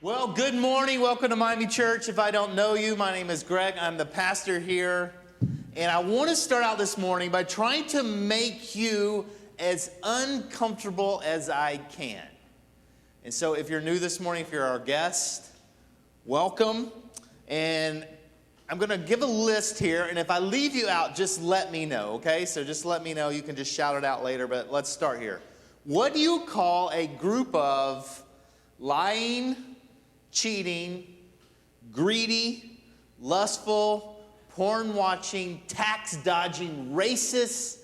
Well, good morning. Welcome to Miami Church. If I don't know you, my name is Greg. I'm the pastor here. And I want to start out this morning by trying to make you as uncomfortable as I can. And so if you're new this morning, if you're our guest, welcome. And I'm going to give a list here. And if I leave you out, just let me know, okay? So just let me know. You can just shout it out later, but let's start here. What do you call a group of lying, cheating, greedy, lustful, porn-watching, tax-dodging, racist,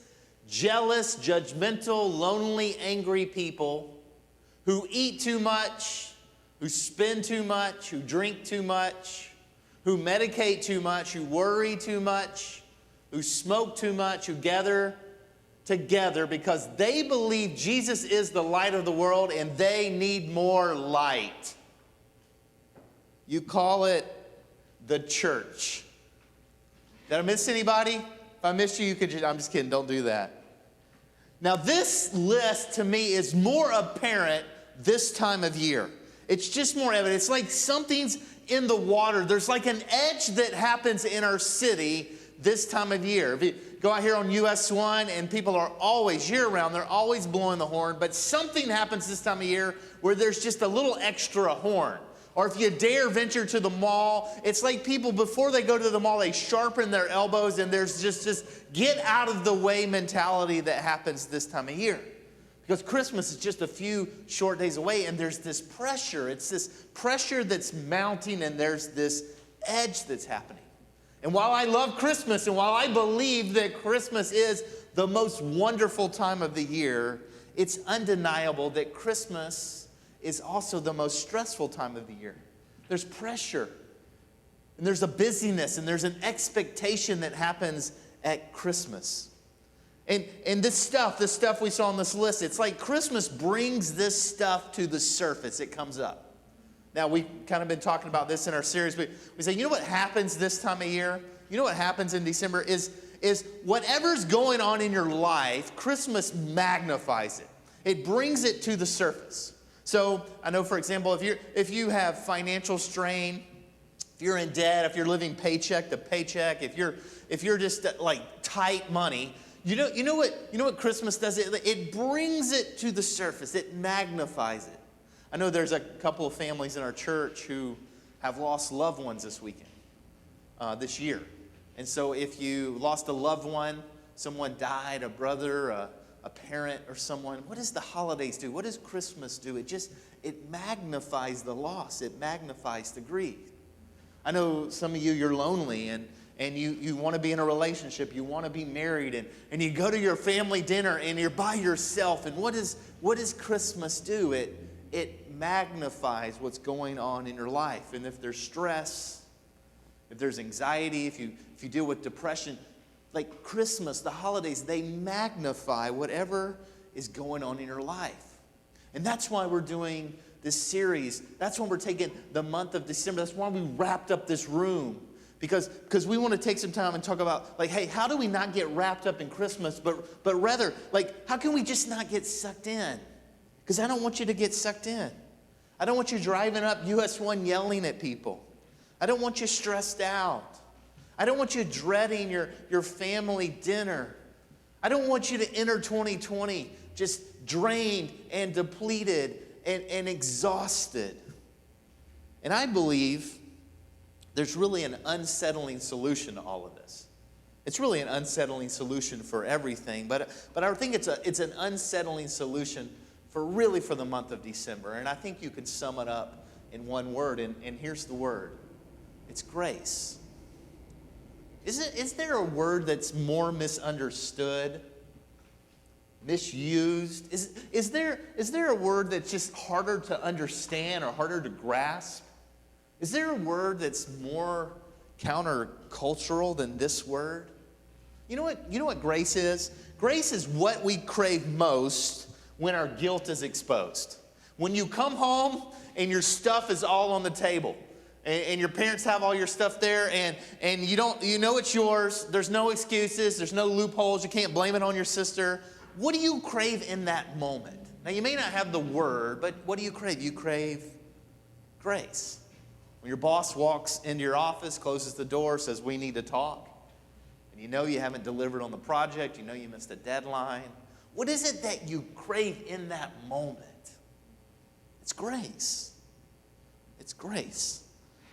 jealous, judgmental, lonely, angry people who eat too much, who spend too much, who drink too much, who medicate too much, who worry too much, who smoke too much, who gather together because they believe Jesus is the light of the world and they need more light? You call it the church. Did I miss anybody? If I missed you, you could just, I'm just kidding, don't do that. Now this list to me is more apparent this time of year. It's just more evident. It's like something's in the water. There's like an edge that happens in our city this time of year. If you go out here on US 1 and people are always, year round, they're always blowing the horn, but something happens this time of year where there's just a little extra horn. Or if you dare venture to the mall, it's like people, before they go to the mall, they sharpen their elbows, and there's just this get out of the way mentality that happens this time of year. Because Christmas is just a few short days away, and there's this pressure. It's this pressure that's mounting, and there's this edge that's happening. And while I love Christmas, and while I believe that Christmas is the most wonderful time of the year, it's undeniable that Christmas is also the most stressful time of the year. There's pressure, and there's a busyness, and there's an expectation that happens at Christmas. And this stuff we saw on this list, it's like Christmas brings this stuff to the surface. It comes up. Now, we've kind of been talking about this in our series, but we say, you know what happens this time of year? You know what happens in December is whatever's going on in your life, Christmas magnifies it. It brings it to the surface. So I know, for example, if you have financial strain, if you're in debt, if you're living paycheck to paycheck, if you're just like tight money, you know what Christmas does? It brings it to the surface. It magnifies it. I know there's a couple of families in our church who have lost loved ones this weekend, this year. And so if you lost a loved one, someone died, a brother, a parent or someone, what does the holidays do? What does Christmas do? It magnifies the loss. It magnifies the grief. I know some of you, you're lonely and you want to be in a relationship. You want to be married and you go to your family dinner and you're by yourself. And what does Christmas do? It magnifies what's going on in your life. And if there's stress, if there's anxiety, if you deal with depression, like Christmas, the holidays, they magnify whatever is going on in your life. And that's why we're doing this series. That's why we're taking the month of December. That's why we wrapped up this room. Because we want to take some time and talk about, like, hey, how do we not get wrapped up in Christmas, but rather, like, how can we just not get sucked in? Because I don't want you to get sucked in. I don't want you driving up US 1 yelling at people. I don't want you stressed out. I don't want you dreading your family dinner. I don't want you to enter 2020 just drained and depleted and exhausted. And I believe there's really an unsettling solution to all of this. It's really an unsettling solution for everything, but I think it's an unsettling solution for the month of December. And I think you can sum it up in one word, and here's the word. It's grace. Is there a word that's more misunderstood, misused? Is there a word that's just harder to understand or harder to grasp? Is there a word that's more countercultural than this word? You know what grace is? Grace is what we crave most when our guilt is exposed. When you come home and your stuff is all on the table. And your parents have all your stuff there, and you know it's yours. There's no excuses. There's no loopholes. You can't blame it on your sister. What do you crave in that moment? Now, you may not have the word, but what do you crave? You crave Grace. When your boss walks into your office, closes the door, says, we need to talk, and you know you haven't delivered on the project, you know you missed a deadline, what is it that you crave in that moment? It's grace. It's grace.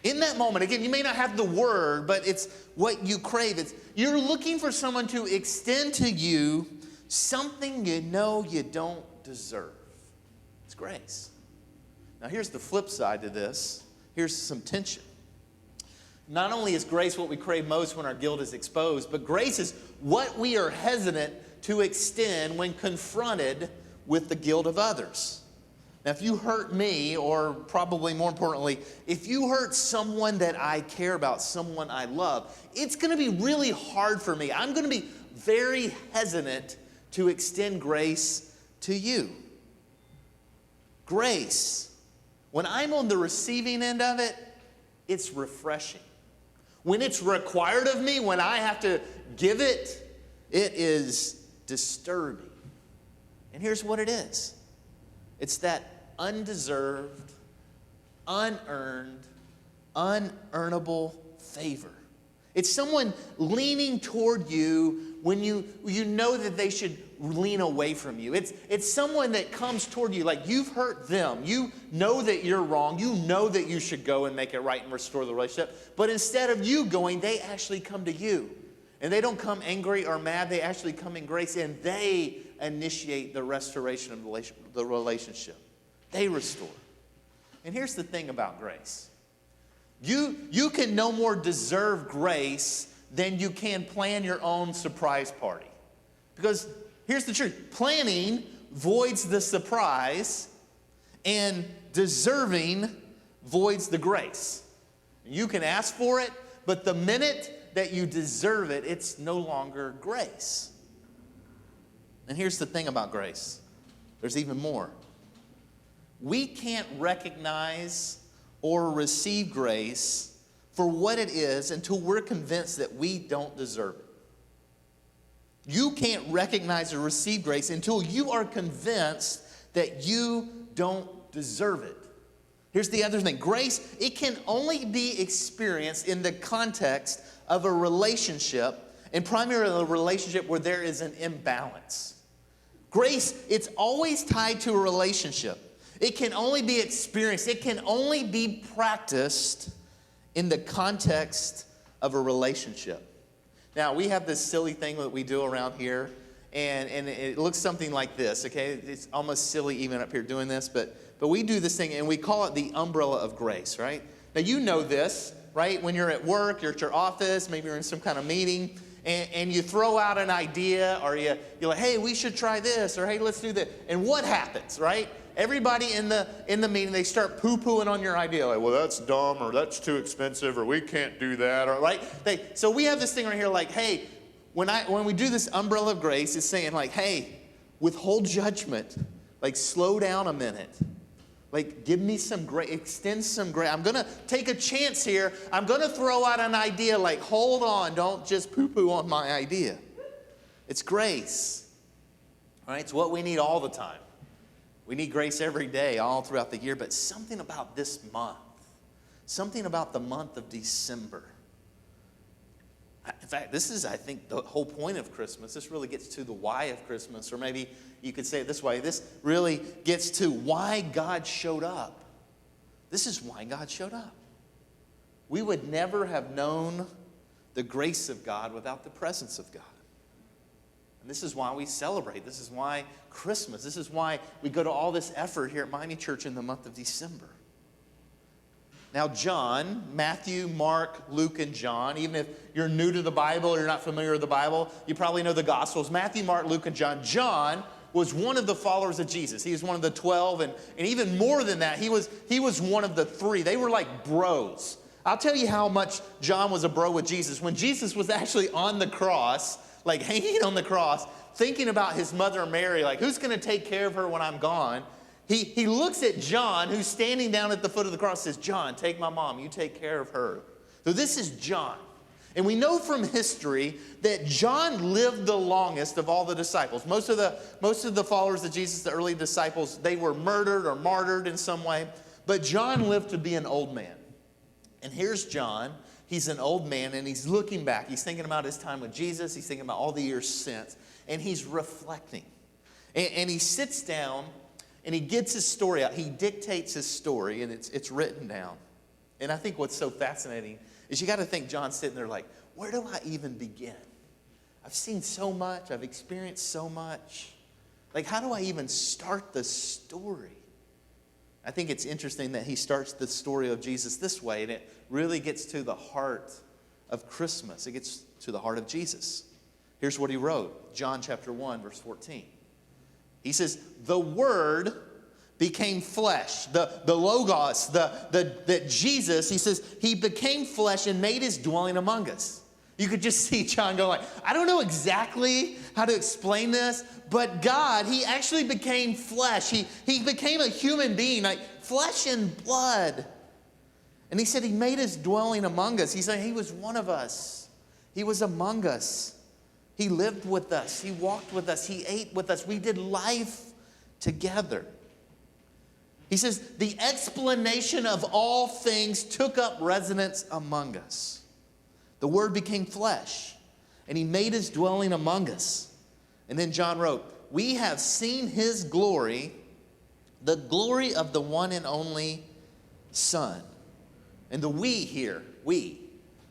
In that moment, again, you may not have the word, but it's what you crave. It's you're looking for someone to extend to you something you know you don't deserve. It's grace. Now, here's the flip side to this. Here's some tension. Not only is grace what we crave most when our guilt is exposed, but grace is what we are hesitant to extend when confronted with the guilt of others. Now, if you hurt me, or probably more importantly, if you hurt someone that I care about, someone I love, it's going to be really hard for me. I'm going to be very hesitant to extend grace to you. Grace, when I'm on the receiving end of it, it's refreshing. When it's required of me, when I have to give it, it is disturbing. And here's what it is. It's that undeserved, unearned, unearnable favor. It's someone leaning toward you when you know that they should lean away from you. It's someone that comes toward you like you've hurt them. You know that you're wrong. You know that you should go and make it right and restore the relationship. But instead of you going, they actually come to you. And they don't come angry or mad. They actually come in grace, and they initiate the restoration of the relationship. They restore. And here's the thing about grace. You can no more deserve grace than you can plan your own surprise party. Because here's the truth. Planning voids the surprise, and deserving voids the grace. You can ask for it, but the minute that you deserve it, it's no longer grace. And here's the thing about grace. There's even more. We can't recognize or receive grace for what it is until we're convinced that we don't deserve it. You can't recognize or receive grace until you are convinced that you don't deserve it. Here's the other thing. Grace, it can only be experienced in the context of a relationship, and primarily a relationship where there is an imbalance. Grace, it's always tied to a relationship. It can only be experienced. It can only be practiced in the context of a relationship. Now, we have this silly thing that we do around here, and it looks something like this, okay? It's almost silly even up here doing this, but we do this thing, and we call it the umbrella of grace, right? Now, you know this, right? When you're at work, you're at your office, maybe you're in some kind of meeting, and you throw out an idea, or you're like, hey, we should try this, or hey, let's do that. And what happens, right? Everybody in the meeting, they start poo-pooing on your idea, like, well, that's dumb, or that's too expensive, or we can't do that, or right? So we have this thing right here, like, hey, when we do this umbrella of grace, it's saying like, hey, withhold judgment, like slow down a minute, like give me some grace, extend some grace. I'm gonna take a chance here. I'm gonna throw out an idea, like hold on, don't just poo-poo on my idea. It's grace, all right? It's what we need all the time. We need grace every day, all throughout the year, but something about this month, something about the month of December. In fact, this is, I think, the whole point of Christmas. This really gets to the why of Christmas, or maybe you could say it this way. This really gets to why God showed up. This is why God showed up. We would never have known the grace of God without the presence of God. And this is why we celebrate. This is why Christmas. This is why we go to all this effort here at Miami Church in the month of December. Now, John, Matthew, Mark, Luke, and John, even if you're new to the Bible or you're not familiar with the Bible, you probably know the Gospels. Matthew, Mark, Luke, and John. John was one of the followers of Jesus. He was one of the 12, and even more than that, he was one of the 3. They were like bros. I'll tell you how much John was a bro with Jesus. When Jesus was actually on the cross, like hanging on the cross, thinking about his mother Mary, like who's going to take care of her when I'm gone? He looks at John, who's standing down at the foot of the cross, and says, John, take my mom. You take care of her. So this is John. And we know from history that John lived the longest of all the disciples. Most of the followers of Jesus, the early disciples, they were murdered or martyred in some way. But John lived to be an old man. And here's John. He's an old man, and he's looking back. He's thinking about his time with Jesus. He's thinking about all the years since. And he's reflecting. And he sits down, and he gets his story out. He dictates his story, and it's written down. And I think what's so fascinating is you got to think John's sitting there like, where do I even begin? I've seen so much. I've experienced so much. Like, how do I even start the story? I think it's interesting that he starts the story of Jesus this way, and it really gets to the heart of Christmas. It gets to the heart of Jesus. Here's what he wrote, John chapter 1, verse 14. He says, the Word became flesh. The Logos, that Jesus, he says, he became flesh and made his dwelling among us. You could just see John going like, I don't know exactly how to explain this, but God, he actually became flesh. He became a human being, like flesh and blood. And he said he made his dwelling among us. He said he was one of us. He was among us. He lived with us. He walked with us. He ate with us. We did life together. He says the explanation of all things took up residence among us. The Word became flesh, and he made his dwelling among us. And then John wrote, we have seen his glory, the glory of the one and only Son. And the we here, we.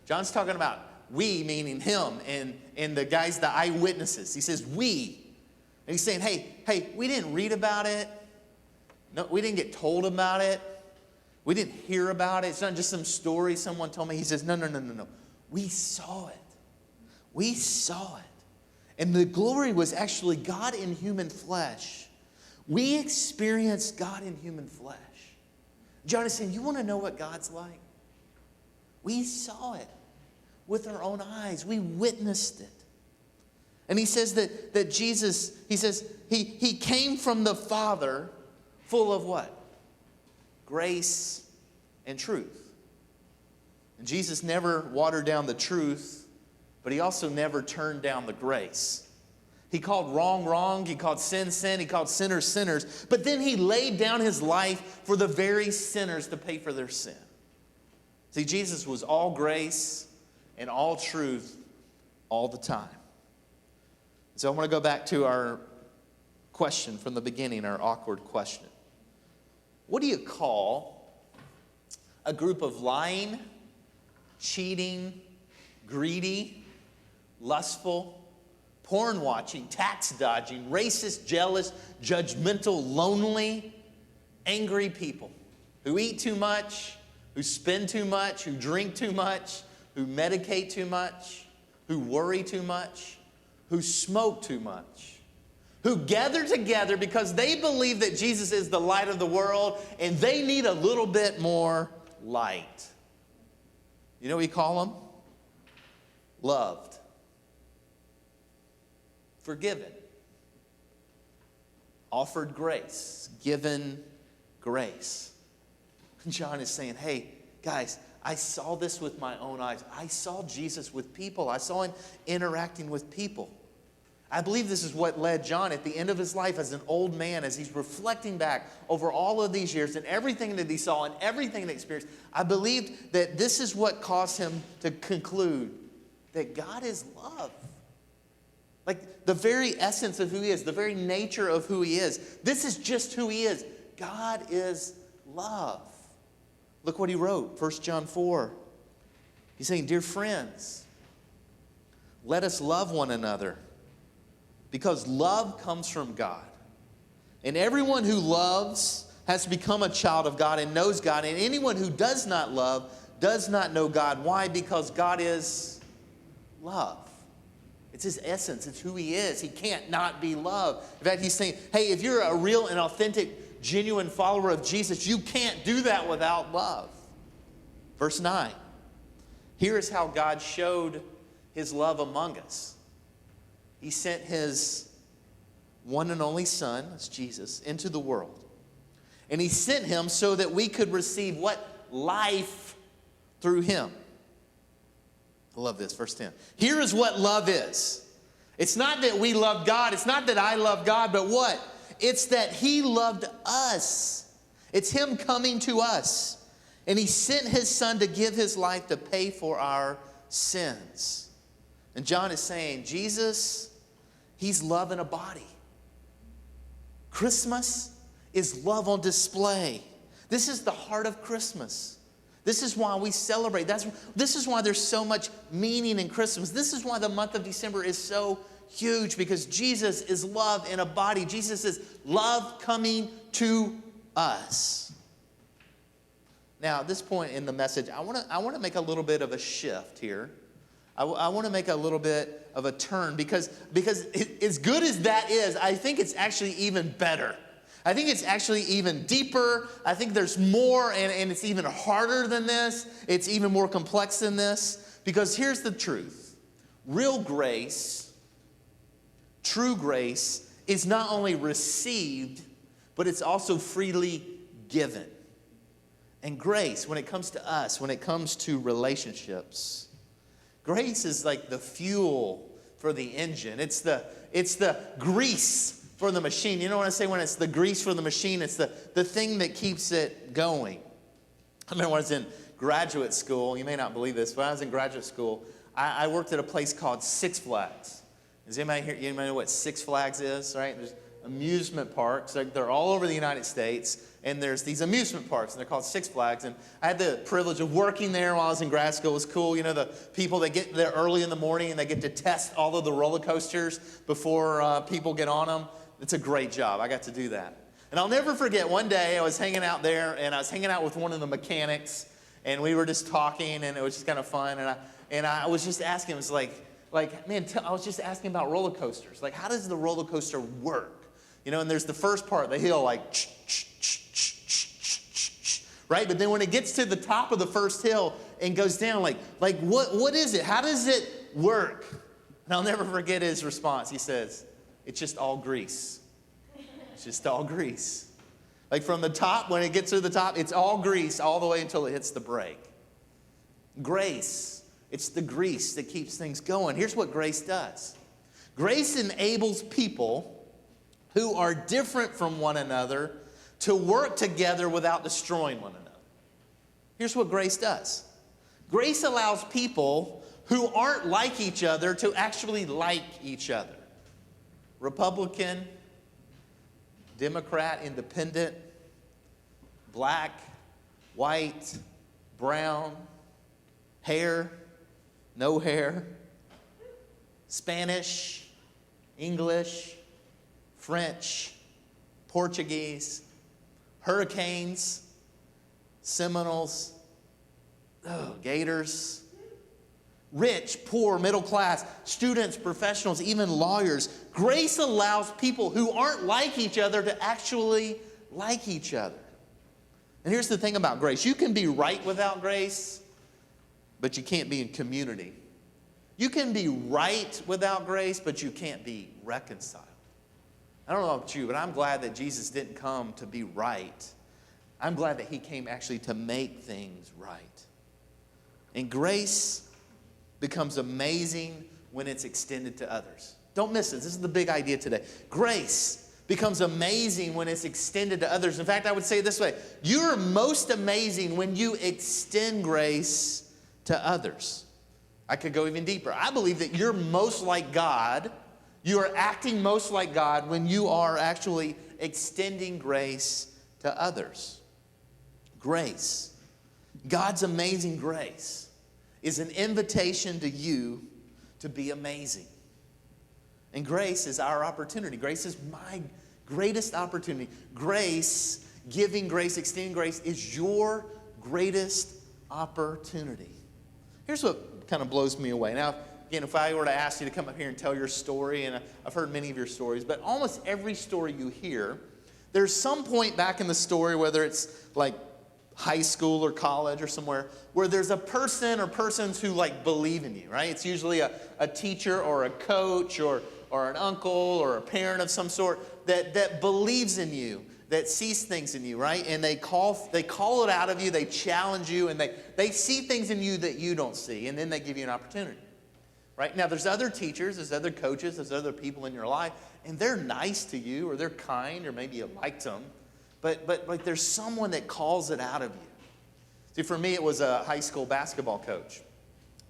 John's talking about we, meaning him and the guys, the eyewitnesses. He says we. And he's saying, hey, we didn't read about it. No, we didn't get told about it. We didn't hear about it. It's not just some story someone told me. He says, no. We saw it. We saw it. And the glory was actually God in human flesh. We experienced God in human flesh. John is saying, you want to know what God's like? We saw it with our own eyes. We witnessed it. And he says that Jesus, he says, he came from the Father full of what? Grace and truth. And Jesus never watered down the truth, but he also never turned down the grace. He called wrong, wrong. He called sin, sin. He called sinners, sinners. But then he laid down his life for the very sinners to pay for their sin. See, Jesus was all grace and all truth all the time. So I want to go back to our question from the beginning, our awkward question. What do you call a group of lying, cheating, greedy, lustful, porn-watching, tax-dodging, racist, jealous, judgmental, lonely, angry people who eat too much, who spend too much, who drink too much, who medicate too much, who worry too much, who smoke too much, who gather together because they believe that Jesus is the light of the world and they need a little bit more light. You know what you call them? Loved. Forgiven. Offered grace. Given grace. John is saying, hey, guys, I saw this with my own eyes. I saw Jesus with people. I saw him interacting with people. I believe this is what led John at the end of his life as an old man, as he's reflecting back over all of these years and everything that he saw and everything that he experienced. I believed that this is what caused him to conclude that God is love. Like the very essence of who he is, the very nature of who he is. This is just who he is. God is love. Look what he wrote, 1 John 4. He's saying, dear friends, let us love one another, because love comes from God. And everyone who loves has become a child of God and knows God. And anyone who does not love does not know God. Why? Because God is love. It's his essence. It's who he is. He can't not be love. In fact, he's saying, hey, if you're a real and authentic, genuine follower of Jesus, you can't do that without love. Verse 9. Here is how God showed his love among us. He sent his one and only Son, that's Jesus, into the world. And he sent him so that we could receive what? Life through him. I love this, verse 10. Here is what love is. It's not that we love God. It's not that I love God, but what? It's that he loved us It's him coming to us. And he sent his son to give his life to pay for our sins. And John is saying, Jesus, he's love in a body. Christmas is love on display. This is the heart of Christmas. This is why we celebrate. This is why there's so much meaning in Christmas. This is why the month of December is so huge, because Jesus is love in a body. Jesus is love coming to us. Now, at this point in the message, I want to make a little bit of a shift here. I want to make a little bit of a turn because as good as that is, I think it's actually even better. I think it's actually even deeper. I think there's more, and it's even harder than this. It's even more complex than this, because here's the truth. Real grace, true grace, is not only received, but it's also freely given. And grace, when it comes to us, when it comes to relationships, grace is like the fuel for the engine. It's the grease for the machine. You know what I say when it's the grease for the machine? It's the thing that keeps it going. I remember when I was in graduate school, you may not believe this, but when I was in graduate school, I worked at a place called Six Flags. Does anybody here, you know what Six Flags is, right? There's amusement parks. They're all over the United States. And there's these amusement parks, and they're called Six Flags. And I had the privilege of working there while I was in grad school. It was cool. You know, the people that get there early in the morning, and they get to test all of the roller coasters before people get on them. It's a great job. I got to do that. And I'll never forget, one day I was hanging out there, and I was hanging out with one of the mechanics, and we were just talking, and it was just kind of fun. And I was just asking, it was I was just asking about roller coasters. Like, how does the roller coaster work? You know, and there's the first part, the hill, like, right? But then when it gets to the top of the first hill and goes down, like what is it? How does it work? And I'll never forget his response. He says, it's just all grease. It's just all grease. Like from the top, when it gets to the top, it's all grease all the way until it hits the brake. Grace, it's the grease that keeps things going. Here's what grace does. Grace enables people who are different from one another to work together without destroying one another. Here's what grace does. Grace allows people who aren't like each other to actually like each other. Republican, Democrat, Independent, black, white, brown, hair, no hair, Spanish, English, French, Portuguese, hurricanes, Seminoles, Gators, rich, poor, middle class, students, professionals, even lawyers. Grace allows people who aren't like each other to actually like each other. And here's the thing about grace. You can be right without grace, but you can't be in community. You can be right without grace, but you can't be reconciled. I don't know about you, but I'm glad that Jesus didn't come to be right. I'm glad that he came actually to make things right. And grace becomes amazing when it's extended to others. Don't miss this. This is the big idea today. Grace becomes amazing when it's extended to others. In fact, I would say it this way. You're most amazing when you extend grace to others. I could go even deeper. I believe that you're most like God. You are acting most like God when you are actually extending grace to others. Grace, God's amazing grace, is an invitation to you to be amazing. And grace is our opportunity. Grace is my greatest opportunity. Grace, giving grace, extending grace is your greatest opportunity. Here's what kind of blows me away. Now, again, if I were to ask you to come up here and tell your story, and I've heard many of your stories, but almost every story you hear, there's some point back in the story, whether it's like high school or college or somewhere, where there's a person or persons who like believe in you, right? It's usually a teacher or a coach or an uncle or a parent of some sort that believes in you, that sees things in you, right? And they call it out of you, they challenge you, and they see things in you that you don't see, and then they give you an opportunity. Right? Now, there's other teachers, there's other coaches, there's other people in your life, and they're nice to you, or they're kind, or maybe you liked them, but like there's someone that calls it out of you. See, for me, it was a high school basketball coach.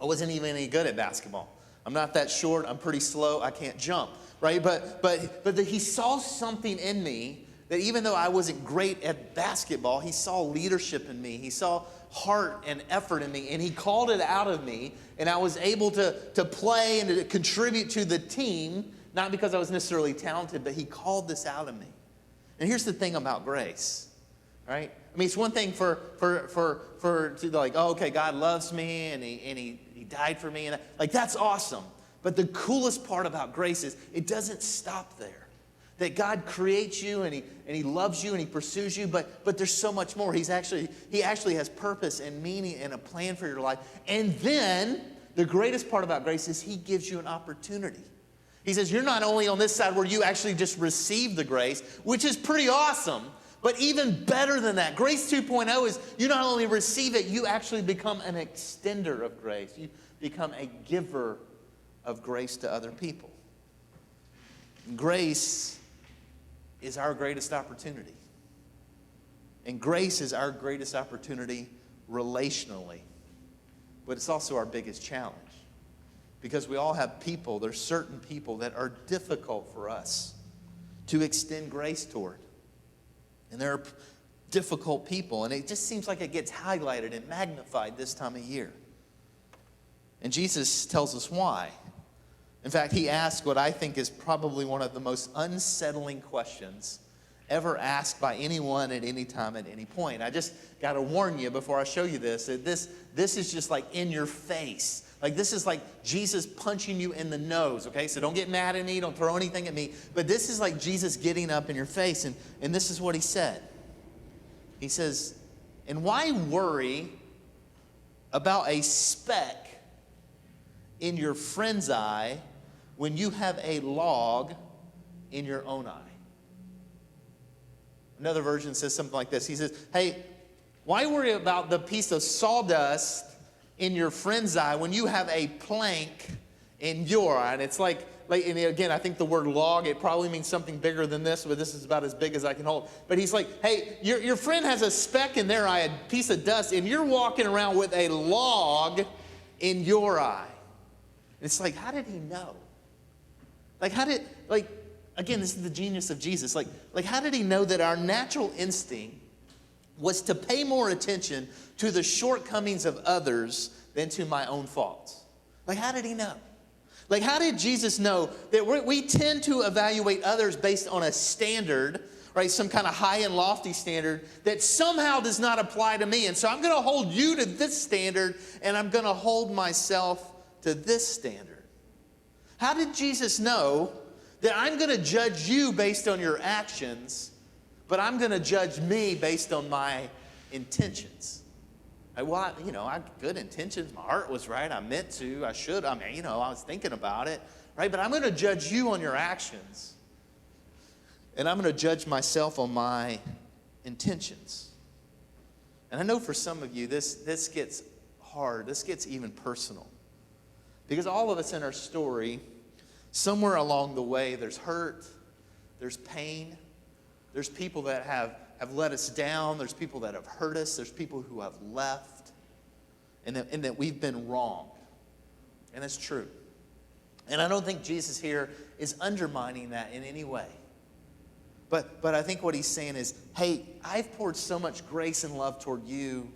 I wasn't even any good at basketball. I'm not that short. I'm pretty slow. I can't jump, right? But he saw something in me that even though I wasn't great at basketball, he saw leadership in me. He saw heart and effort in me, and he called it out of me, and I was able to play and to contribute to the team, not because I was necessarily talented, but he called this out of me. And here's the thing about grace, right? I mean, it's one thing for to like, oh, okay, God loves me, and he died for me, and like that's awesome. But the coolest part about grace is it doesn't stop there. That God creates you and he loves you and he pursues you, but there's so much more. He actually has purpose and meaning and a plan for your life. And then the greatest part about grace is he gives you an opportunity. He says you're not only on this side where you actually just receive the grace, which is pretty awesome, but even better than that. Grace 2.0 is you not only receive it, you actually become an extender of grace. You become a giver of grace to other people. Grace is our greatest opportunity. And grace is our greatest opportunity relationally. But it's also our biggest challenge. Because we all have people, there's certain people that are difficult for us to extend grace toward. And there are difficult people, and it just seems like it gets highlighted and magnified this time of year. And Jesus tells us why. In fact, he asked what I think is probably one of the most unsettling questions ever asked by anyone at any time at any point. I just got to warn you before I show you this, that this is just like in your face. Like this is like Jesus punching you in the nose, okay? So don't get mad at me, don't throw anything at me. But this is like Jesus getting up in your face, and this is what he said. He says, and why worry about a speck in your friend's eye when you have a log in your own eye? Another version says something like this. He says, hey, why worry about the piece of sawdust in your friend's eye when you have a plank in your eye? And it's like and again, I think the word log, it probably means something bigger than this, but this is about as big as I can hold. But he's like, hey, your friend has a speck in their eye, a piece of dust, and you're walking around with a log in your eye. It's like, how did he know? Again, this is the genius of Jesus. How did he know that our natural instinct was to pay more attention to the shortcomings of others than to my own faults? How did he know? How did Jesus know that we tend to evaluate others based on a standard, right? Some kind of high and lofty standard that somehow does not apply to me. And so I'm going to hold you to this standard, and I'm going to hold myself to this standard. How did Jesus know that I'm going to judge you based on your actions, but I'm going to judge me based on my intentions? I had good intentions. My heart was right. I meant to. I should. I was thinking about it, right? But I'm going to judge you on your actions, and I'm going to judge myself on my intentions. And I know for some of you, this gets hard. This gets even personal. Because all of us in our story, somewhere along the way, there's hurt, there's pain, there's people that have let us down, there's people that have hurt us, there's people who have left, and that we've been wrong. And it's true. And I don't think Jesus here is undermining that in any way. But I think what he's saying is, hey, I've poured so much grace and love toward you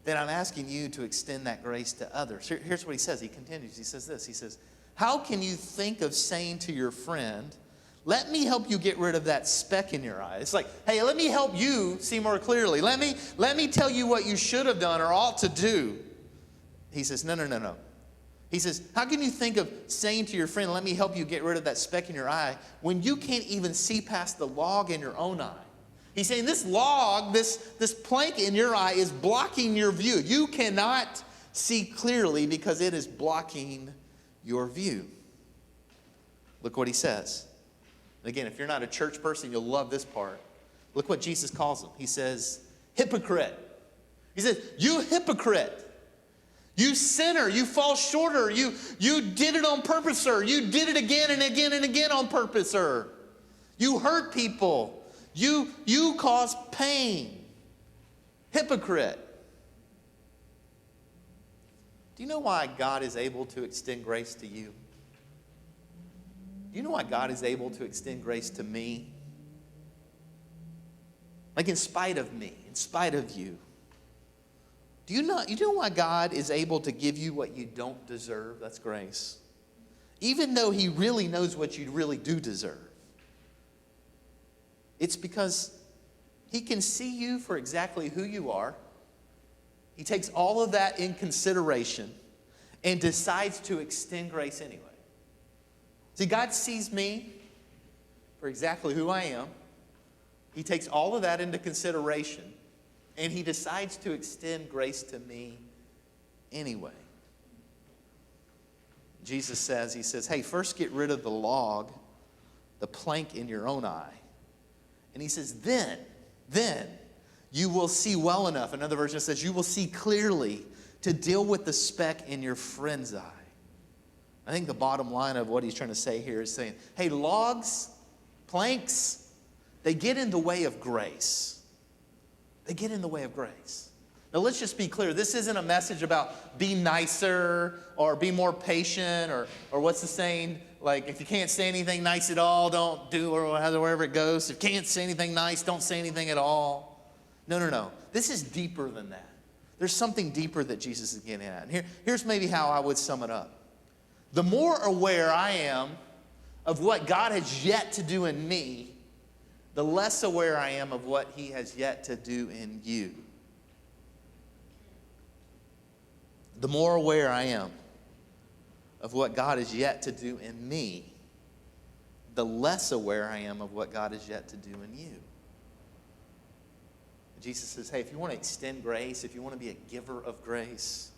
that I'm asking you to extend that grace to others. Here's what he says. He continues. He says this. He says, how can you think of saying to your friend, let me help you get rid of that speck in your eye? It's like, hey, let me help you see more clearly. Let me tell you what you should have done or ought to do. He says, no. He says, how can you think of saying to your friend, let me help you get rid of that speck in your eye, when you can't even see past the log in your own eye? He's saying this log, this plank in your eye is blocking your view. You cannot see clearly because it is blocking your view. Look what he says. And again, if you're not a church person, you'll love this part. Look what Jesus calls him. He says, hypocrite. He says, you hypocrite. You sinner. You fall shorter. You did it on purpose, sir. You did it again and again and again on purpose, sir. You hurt people. You cause pain. Hypocrite. Do you know why God is able to extend grace to you? Do you know why God is able to extend grace to me? Like in spite of me, in spite of you. Do you know why God is able to give you what you don't deserve? That's grace. Even though he really knows what you really do deserve. It's because he can see you for exactly who you are. He takes all of that in consideration and decides to extend grace anyway. See, God sees me for exactly who I am. He takes all of that into consideration, and he decides to extend grace to me anyway. Jesus says, he says, hey, first get rid of the log, the plank in your own eye. And he says, then you will see well enough. Another version says, you will see clearly to deal with the speck in your friend's eye. I think the bottom line of what he's trying to say here is saying, hey, logs, planks, they get in the way of grace. They get in the way of grace. Now let's just be clear. This isn't a message about be nicer or be more patient or what's the saying? Like if you can't say anything nice at all, don't do or wherever it goes. If you can't say anything nice, don't say anything at all. No. This is deeper than that. There's something deeper that Jesus is getting at. And here's maybe how I would sum it up. The more aware I am of what God has yet to do in me, the less aware I am of what he has yet to do in you. The more aware I am of what God has yet to do in me, the less aware I am of what God has yet to do in you. Jesus says, hey, if you want to extend grace, if you want to be a giver of grace,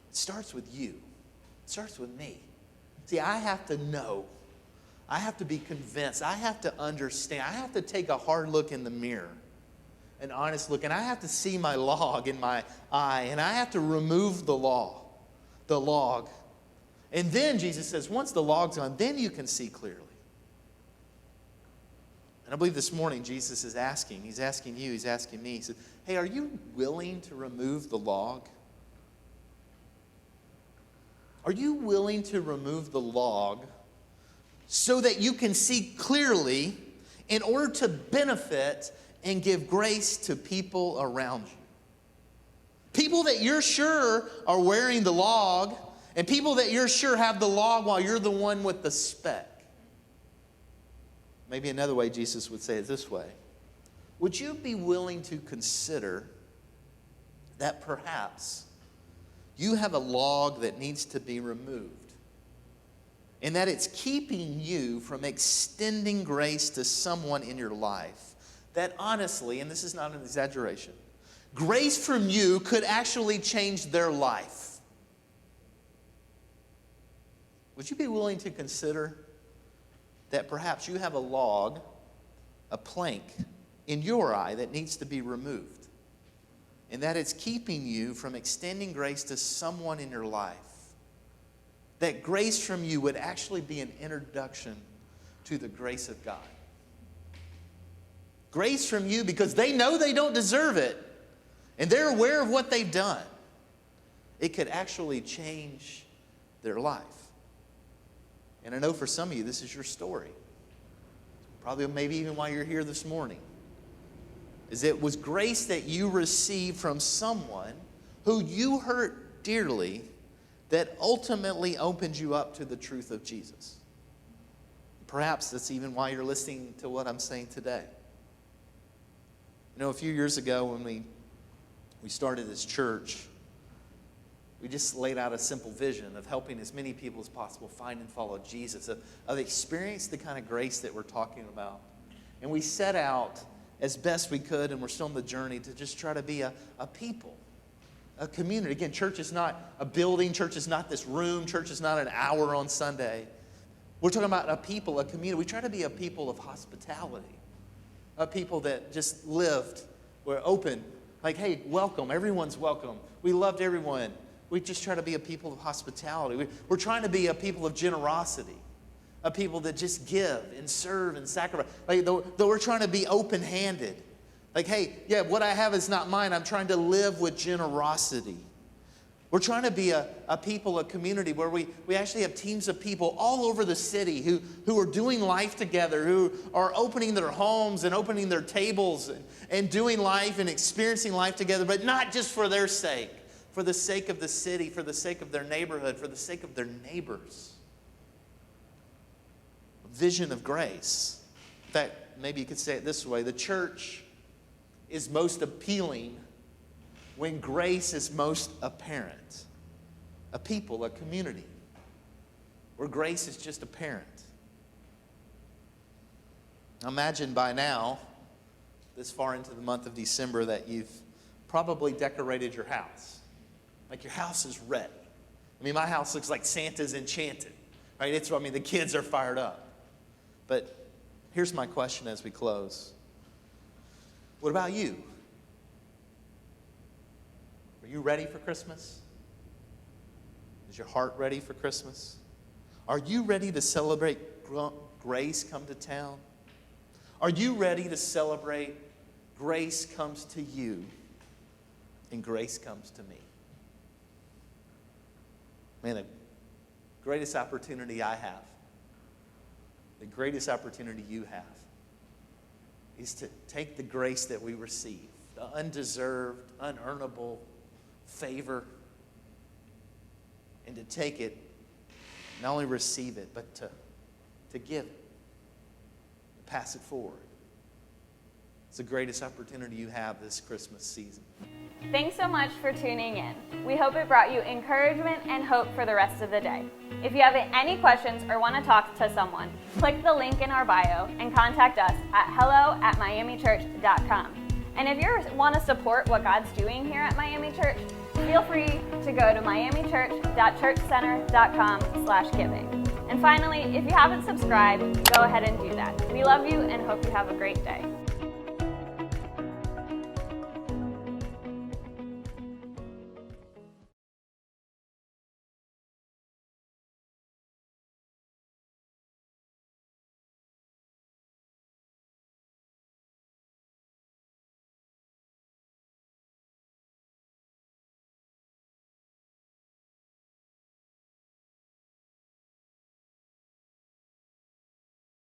it starts with you. It starts with me. See, I have to know. I have to be convinced. I have to understand. I have to take a hard look in the mirror, an honest look, and I have to see my log in my eye, and I have to remove the log. And then Jesus says, once the log's gone, then you can see clearly. And I believe this morning Jesus is asking, he's asking you, he's asking me, he said, hey, are you willing to remove the log? Are you willing to remove the log so that you can see clearly in order to benefit and give grace to people around you? People that you're sure are wearing the log, and people that you're sure have the log while you're the one with the speck. Maybe another way Jesus would say it this way. Would you be willing to consider that perhaps you have a log that needs to be removed, and that it's keeping you from extending grace to someone in your life that honestly, and this is not an exaggeration, grace from you could actually change their life? Would you be willing to consider that perhaps you have a log, a plank in your eye that needs to be removed, and that it's keeping you from extending grace to someone in your life? That grace from you would actually be an introduction to the grace of God. Grace from you because they know they don't deserve it, and they're aware of what they've done. It could actually change their life. And I know for some of you, this is your story. Probably maybe even why you're here this morning. Is it was grace that you received from someone who you hurt dearly that ultimately opened you up to the truth of Jesus. Perhaps that's even why you're listening to what I'm saying today. You know, a few years ago when we started this church, we just laid out a simple vision of helping as many people as possible find and follow Jesus, of experience the kind of grace that we're talking about. And we set out as best we could, and we're still on the journey, to just try to be a people, a community. Again, church is not a building. Church is not this room. Church is not an hour on Sunday. We're talking about a people, a community. We try to be a people of hospitality, a people that just lived, were open, like, hey, welcome. Everyone's welcome. We loved everyone. We just try to be a people of hospitality. We're trying to be a people of generosity, of people that just give and serve and sacrifice. Like, though we're trying to be open-handed. Like, hey, yeah, what I have is not mine. I'm trying to live with generosity. We're trying to be a people, a community where we actually have teams of people all over the city who are doing life together, who are opening their homes and opening their tables and doing life and experiencing life together, but not just for their sake, for the sake of the city, for the sake of their neighborhood, for the sake of their neighbors. Vision of grace. In fact, maybe you could say it this way: the church is most appealing when grace is most apparent. A people, a community, where grace is just apparent. Imagine by now, this far into the month of December, that you've probably decorated your house. Like your house is ready. I mean, my house looks like Santa's enchanted. Right? The kids are fired up. But here's my question as we close. What about you? Are you ready for Christmas? Is your heart ready for Christmas? Are you ready to celebrate grace come to town? Are you ready to celebrate grace comes to you and grace comes to me? Man, the greatest opportunity I have, the greatest opportunity you have, is to take the grace that we receive, the undeserved, unearnable favor, and to take it, not only receive it, but to give it, to pass it forward. It's the greatest opportunity you have this Christmas season. Thanks so much for tuning in. We hope it brought you encouragement and hope for the rest of the day. If you have any questions or want to talk to someone, click the link in our bio and contact us at hello@miamichurch.com. And if you want to support what God's doing here at Miami Church, feel free to go to miamichurch.churchcenter.com/giving. And finally, if you haven't subscribed, go ahead and do that. We love you and hope you have a great day.